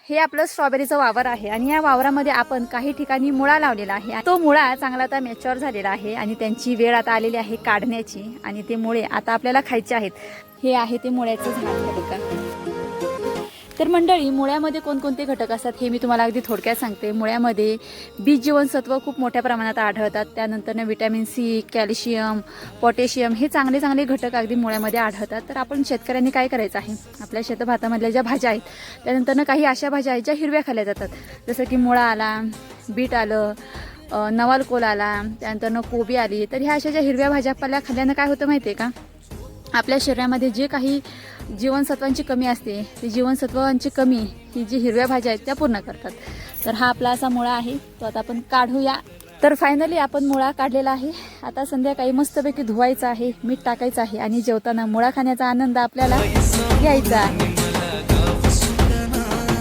हे आपलं स्ट्रॉबेरीचं वावर आहे आणि या वावरामध्ये आपण काही ठिकाणी मुळा लावलेला आहे। तो मुळा चांगला आता मॅच्युअर झालेला आहे आणि त्यांची वेळ आता आलेली आहे काढण्याची आणि ते मुळे आता आपल्याला खायचे आहेत। हे आहे ते मुळ्याचं झाड आहे का। तर मंडळी, मुळ्यामध्ये कोणकोणते घटक असतात हे मी तुम्हाला अगदी थोडक्यात सांगते। मुळ्यामध्ये बी जीवनसत्व खूप मोठ्या प्रमाणात आढळतात। त्यानंतर विटॅमिन सी, कॅल्शियम, पोटॅशियम हे चांगले चांगले घटक अगदी मुळ्यामध्ये आढळतात। तर आपण शेतकऱ्यांनी काय करायचं आहे, आपल्या शेतभातामधल्या ज्या भाज्या आहेत त्यानंतर काही अशा भाज्या आहेत ज्या हिरव्या खाल्ल्या जातात, जसं की मुळा आला, बीट आलं, नवालकोल आला, त्यानंतर कोबी आली। तर ह्या अशा ज्या हिरव्या भाज्या पाल्या खाल्ल्यानं काय होतं माहिती आहे का, आपल्या शरीरामध्ये जे काही जीवनसत्वांची कमी असते ती जीवनसत्वांची कमी ही जी हिरव्या भाज्या आहेत त्या पूर्ण करतात। तर हा आपला असा मुळा आहे, तो आता आपण काढूया। तर फायनली आपण मुळा काढलेला आहे। आता संध्याकाळी मस्तपैकी धुवायचा आहे, मीठ टाकायचं आहे आणि जेवताना मुळा खाण्याचा आनंद आपल्याला घ्यायचा आहे।